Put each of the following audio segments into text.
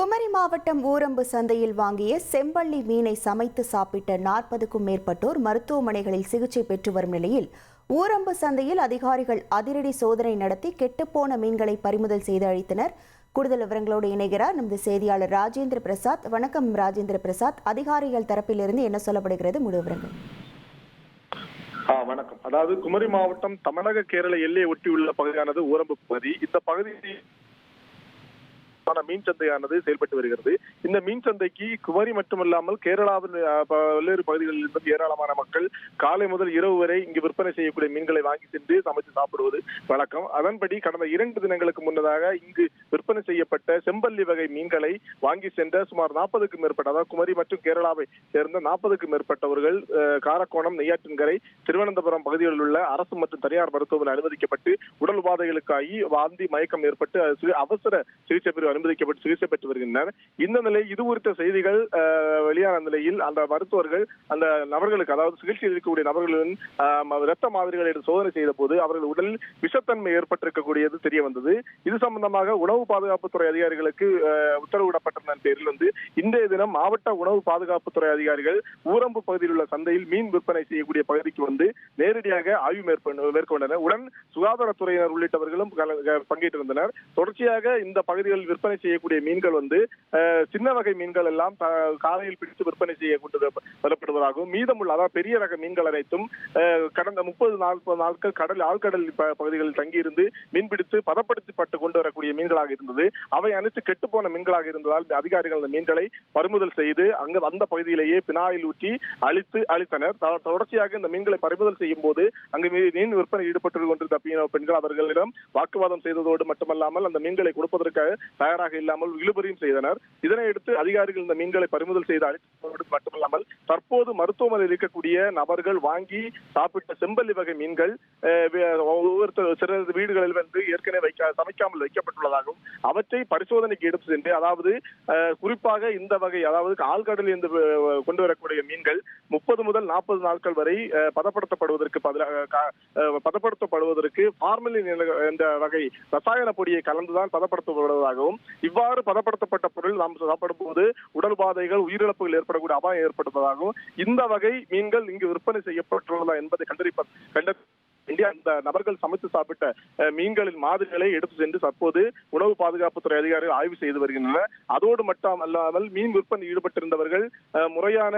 குமரி மாவட்டம் ஊரம்பு சந்தையில் வாங்கிய செம்பள்ளி மீனை சமைத்து சாப்பிட்ட 40க்கும் மேற்பட்டோர் மருத்துவமனைகளில் சிகிச்சை பெற்று வரும் நிலையில் ஊரம்பு சந்தையில் அதிகாரிகள் அதிரடி சோதனை நடத்தி கெட்டுப்போன மீன்களை பறிமுதல் செய்து அழித்தனர். கூடுதல் விவரங்களோடு இணைகிறார் நமது செய்தியாளர் ராஜேந்திர பிரசாத். வணக்கம் ராஜேந்திர பிரசாத். அதிகாரிகள் தரப்பிலிருந்து என்ன சொல்லப்படுகிறது, முழு விவரங்கள்? வணக்கம். அதாவது குமரி மாவட்டம் தமிழக கேரள எல்லையை ஒட்டியுள்ள பகுதியானது ஊரம்பு பகுதி. இந்த பகுதியில் மீன் சந்தையானது செயல்பட்டு வருகிறது. இந்த மீன் சந்தைக்கு குமரி மட்டுமல்லாமல் கேரளாவின் பல்வேறு பகுதிகளில் இருந்து ஏராளமான மக்கள் காலை முதல் இரவு வரை இங்கு விற்பனை செய்யக்கூடிய மீன்களை வாங்கி சென்று சமைத்து சாப்பிடுவது வழக்கம். அதன்படி கடந்த 2 தினங்களுக்கு முன்னதாக இங்கு விற்பனை செய்யப்பட்ட செம்பள்ளி வகை மீன்களை வாங்கி சென்ற சுமார் 40க்கும் மேற்பட்ட, அதாவது குமரி மற்றும் கேரளாவை சேர்ந்த 40க்கும் மேற்பட்டவர்கள் காரக்கோணம், நெய்யாற்றின்கரை, திருவனந்தபுரம் பகுதிகளில் உள்ள அரசு மற்றும் தனியார் மருத்துவமனை அனுமதிக்கப்பட்டு உடல் உபாதைகளுக்காகி வாந்தி மயக்கம் ஏற்பட்டு அவசர சிகிச்சை பிரிவு அனுமதிக்கப்பட்டு சிகிச்சை பெற்று வருகின்றனர். இந்த நிலை இது குறித்த செய்திகள் வெளியான நிலையில் அந்த மருத்துவர்கள் அந்த நபர்களுக்கு, அதாவது சிகிச்சை இருக்கக்கூடிய நபர்களின் இரத்த மாதிரிகளை சோதனை செய்த போது அவர்கள் உடலில் விஷத்தன்மை ஏற்பட்டிருக்கக்கூடியது தெரிய வந்தது. இது சம்பந்தமாக உணவு பாதுகாப்புத்துறை அதிகாரிகளுக்கு உத்தரவிடப்பட்ட பேரில் இன்றைய தினம் மாவட்ட உணவு பாதுகாப்புத்துறை அதிகாரிகள் ஊரம்பு பகுதியில் உள்ள சந்தையில் மீன் விற்பனை செய்யக்கூடிய பகுதிக்கு நேரடியாக ஆய்வு மேற்கொண்டனர். உடன் சுகாதாரத்துறையினர் உள்ளிட்டவர்களும் பங்கேற்றிருந்தனர். தொடர்ச்சியாக இந்த பகுதிகளில் விற்பனை செய்யக்கூடிய மீன்கள் சின்ன வகை மீன்கள் எல்லாம் காலையில் பிடித்து விற்பனை செய்ய கொண்டு வரப்படுவதாகவும், மீதமுள்ள அதாவது பெரிய ரக மீன்கள் அனைத்தும் கடந்த 30-40 நாட்கள் ஆழ்கடல் பகுதிகளில் தங்கியிருந்து மீன்பிடித்து பதப்படுத்தப்பட்டு கொண்டு வரக்கூடிய மீன்களாக இருந்தது. அவை அனைத்து கெட்டுப்போன மீன்களாக இருந்ததால் அதிகாரிகள் அந்த மீன்களை பறிமுதல் செய்து அந்த பகுதியிலேயே பினாயில் ஊற்றி அழித்தனர். தொடர்ச்சியாக இந்த மீன்களை பறிமுதல் செய்யும் போது அங்கு மீன் விற்பனை ஈடுபட்டு கொண்டிருந்த பெண்கள் அவர்களிடம் வாக்குவாதம் செய்ததோடு மட்டுமல்லாமல் அந்த மீன்களை கொடுப்பதற்காக தயாராக இல்லாமல் இழுபறியும் செய்தனர். இதனையடுத்து அதிகாரிகள் இந்த மீன்களை பறிமுதல் செய்து அழித்ததோடு மட்டுமல்லாமல் தற்போது மருத்துவமனையில் இருக்கக்கூடிய நபர்கள் வாங்கி சாப்பிட்ட செம்பள்ளி வகை மீன்கள் ஒவ்வொருத்தர் வீடுகளில் ஏற்கனவே சமைக்காமல் வைக்கப்பட்டுள்ளதாகவும் அவற்றை பரிசோதனைக்கு எடுத்து சென்று, அதாவது குறிப்பாக இந்த வகை, அதாவது ஆழ்கடலில் இருந்து கொண்டு வரக்கூடிய மீன்கள் 30 முதல் 40 நாட்கள் வரை பதப்படுத்தப்படுவதற்கு ஃபார்மலின் என்ற வகை ரசாயன பொடியை கலந்துதான் பதப்படுத்தப்படுவதாகவும், இவ்வாறு பதப்படுத்தப்பட்ட பொருள் நாம் சாப்பிடும் போது உடல் பாதைகள், உயிரிழப்புகள் ஏற்படக்கூடிய அபாயம் ஏற்படுவதாகவும், இந்த வகை மீன்கள் இங்கு விற்பனை செய்யப்பட்டுள்ளதா என்பதை இந்த நபர்கள் சமைத்து சாப்பிட்ட மீன்களின் மாதிரிகளை எடுத்து சென்று தற்போது உணவு பாதுகாப்புத்துறை அதிகாரிகள் ஆய்வு செய்து வருகின்றனர். அதோடு மட்டுமல்லாமல் மீன் விற்பனை ஈடுபட்டிருந்தவர்கள் முறையான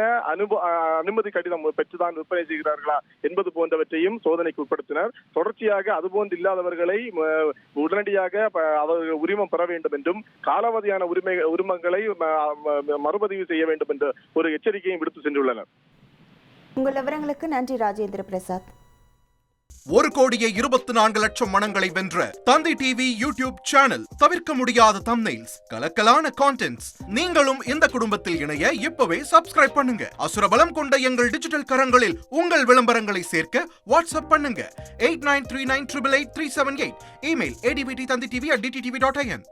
அனுமதி கடிதம் பெற்றுதான் விற்பனை செய்கிறார்களா என்பது போன்றவற்றையும் சோதனைக்கு உட்படுத்தினர். தொடர்ச்சியாக அதுபோன்று இல்லாதவர்களை உடனடியாக அவர்கள் உரிமம் பெற வேண்டும் என்றும், காலாவதியான உரிமங்களை மறுபதிவு செய்ய வேண்டும் என்ற ஒரு எச்சரிக்கையும் விடுத்து சென்றுள்ளனர். உங்கள் விவரங்களுக்கு நன்றி ராஜேந்திர பிரசாத். 1,24,00,000 மனங்களை வென்ற தந்தி டிவி யூடியூப் சேனல். தவிர்க்க முடியாத தம்ப்நெயில்ஸ், கலக்கலான கான்டென்ட்ஸ். நீங்களும் இந்த குடும்பத்தில் இணைய இப்பவே சப்ஸ்கிரைப் பண்ணுங்க. அசுரபலம் கொண்ட எங்கள் டிஜிட்டல் கரங்களில் உங்கள் விளம்பரங்களை சேர்க்க வாட்ஸ்அப் பண்ணுங்க. 8939888378. Email advtthanditv@dttv.in.